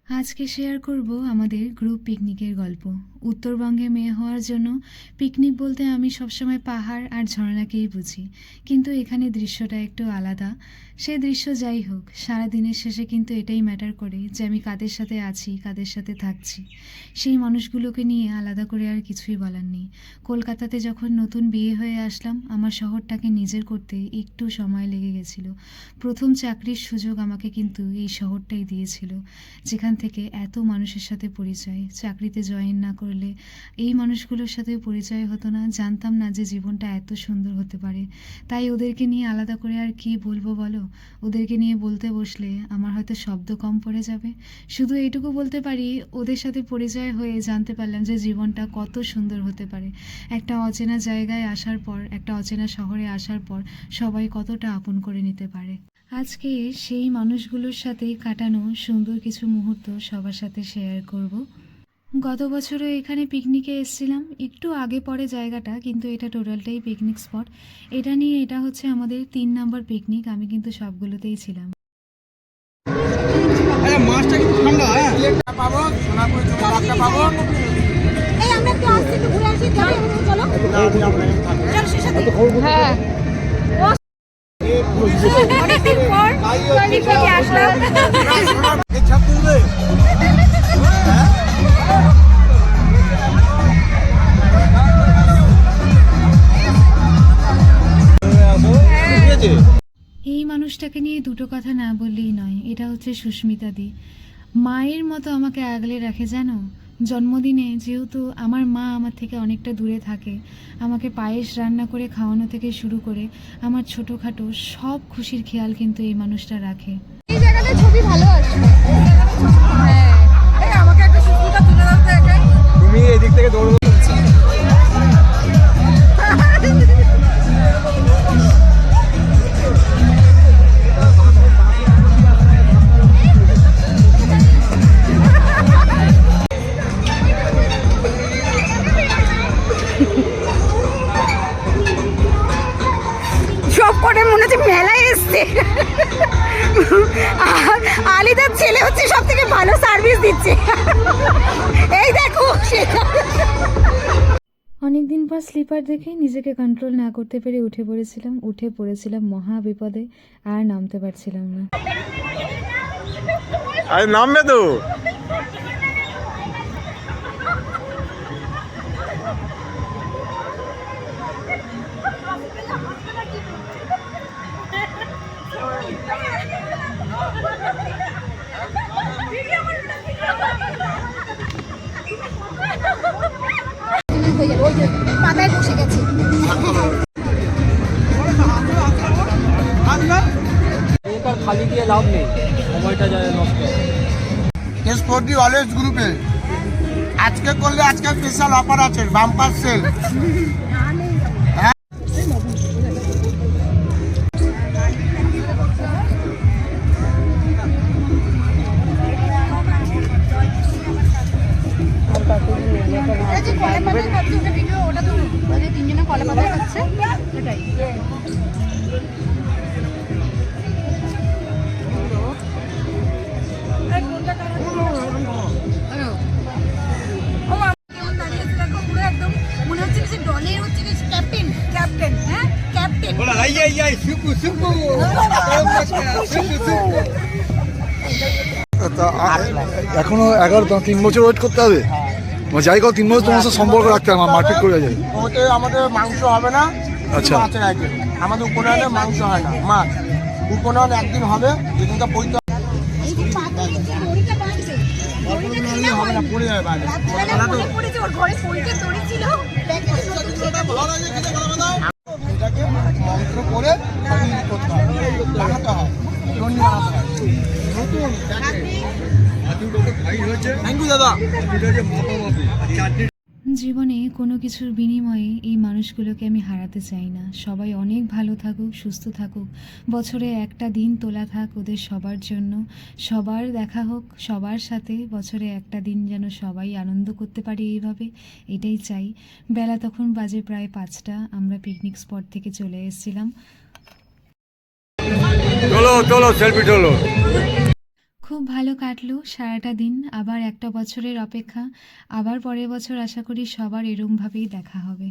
আজকে শেয়ার করব আমাদের গ্রুপ পিকনিকের গল্প। উত্তরবঙ্গে মেয়ে হওয়ার জন্য পিকনিক বলতে আমি সবসময় পাহাড় আর ঝর্ণাকেই বুঝি, কিন্তু এখানে দৃশ্যটা একটু আলাদা। সে দৃশ্য যাই হোক, সারা দিনের শেষে কিন্তু এটাই ম্যাটার করে যে আমি কাদের সাথে আছি, কাদের সাথে থাকছি। সেই মানুষগুলোকে নিয়ে আলাদা করে আর কিছুই বলার নেই। কলকাতাতে যখন নতুন বিয়ে হয়ে আসলাম, আমার শহরটাকে নিজের করতে একটু সময় লেগে গেছিলো। প্রথম চাকরির সুযোগ আমাকে কিন্তু এই শহরটাই দিয়েছিল, যেখান থেকে এত মানুষের সাথে পরিচয়। চাকরিতে জয়েন না করলে এই মানুষগুলোর সাথে পরিচয় হতো না, জানতাম না যে জীবনটা এত সুন্দর হতে পারে। তাই ওদেরকে নিয়ে আলাদা করে আর কি বলবো বলো? ওদেরকে নিয়ে বলতে বসলে আমার হয়তো শব্দ কম পড়ে যাবে। শুধু এইটুকু বলতে পারি, ওদের সাথে পরিচয় হয়ে জানতে পারলাম যে জীবনটা কত সুন্দর হতে পারে। একটা অচেনা জায়গায় আসার পর, একটা অচেনা শহরে আসার পর সবাই কতটা আপন করে নিতে পারে। আজকে সেই মানুষগুলোর সাথেই কাটানো সুন্দর কিছু মুহূর্ত সবার সাথে শেয়ার করব। গত বছরও এখানে পিকনিকে এসেছিলাম, একটু আগে পরে জায়গাটা, কিন্তু এটা টোটালটাই পিকনিক স্পট। এটা হচ্ছে আমাদের 3 নম্বর পিকনিক। আমি কিন্তু সবগুলোতেই ছিলাম। মাছটা কিন্তু ঠান্ডা, হ্যাঁ পাবো সোনাপুর চুমড়াটা পাবো। এই আমরা একটু আসছি, একটু ঘুরে আসি, চলো চলো শেষে হ্যাঁ অনেকদিন পর পিকনিকে আসলাম। এই ছাপ তুলবে এই মানুষটাকে নিয়ে দুটো কথা না বললেই নয়। এটা হচ্ছে সুস্মিতা দি। মায়ের মতো আমাকে আগলে রাখে জানো। জন্মদিনে যেহেতু আমার মা আমার থেকে অনেকটা দূরে থাকে, আমাকে পায়েস রান্না করে খাওয়ানো থেকে শুরু করে আমার ছোটোখাটো সব খুশির খেয়াল কিন্তু এই মানুষটা রাখে। এই জায়গাটা ছবি ভালো আসবে। হ্যাঁ এই আমাকে একটা সুস্মিতা তুলে দাও তো একা। তুমি এদিক থেকে দৌড়ো। সব করে মনে হচ্ছে মেলায় এসছে। আলিদার ছেলে হচ্ছে সব থেকে ভালো সার্ভিস দিচ্ছে। এই দেখো অনেকদিন পর স্লিপার দেখে নিজেকে কন্ট্রোল না করতে পেরে উঠে পড়েছিলাম মহা বিপদে। আর নামতে পারছিলাম না। আরে নামবে তো। মাথায় বসে গেছে। খালি দিয়ে লাভ নেই, সময়টা যায় নষ্ট। এসপোর্টি অলওয়েজ গ্রুপে আজকে করলে আজকে স্পেশাল অফার আছে, বাম্পার সেল। তিনজনে কলা পাতা খাচ্ছে ওটাই। মনে হচ্ছে যে দলের হচ্ছে ক্যাপ্টেন ক্যাপ্টেন হ্যাঁ ক্যাপ্টেন। এখনো 3 বছর ওয়েট করতে হবে। যাই হোক 3 বছর তোমার সাথে সম্পর্ক রাখতে হবে, মারপিট করে যায়। ওতে আমাদের মাংস হবে না। আচ্ছা। মাছের আইটেম আমাদের উপনয়নে মাংস হয় না, মাছ। উপনয়ন একদিন হবে, যেদিনটা পৈতে হবে না, পড়ে যাবে বাইরে। এটাকে মন্ত্র করে করতে হয়, বানাতে হয়, দণ্ডি বানাতে হয়। নতুন থ্যাংক ইউ দাদা। জীবনে কোনো কিছুর বিনিময়ে এই মানুষগুলোকে আমি হারাতে চাই না। সবাই অনেক ভালো থাকুক, সুস্থ থাকুক, বছরে একটা দিন তোলা থাক ওদের সবার জন্য। সবার দেখা হোক সবার সাথে, বছরে একটা দিন যেন সবাই আনন্দ করতে পারে এইভাবে, এটাই চাই। বেলা তখন বাজে প্রায় 5টা। আমরা পিকনিক স্পট থেকে চলে এসেছিলাম। চলো সেলফি চলো। খুব ভালো কাটলো সারাটা দিন। আবার একটা বছরের অপেক্ষা, আবার পরের বছর আশা করি সবার এরমভাবেই দেখা হবে।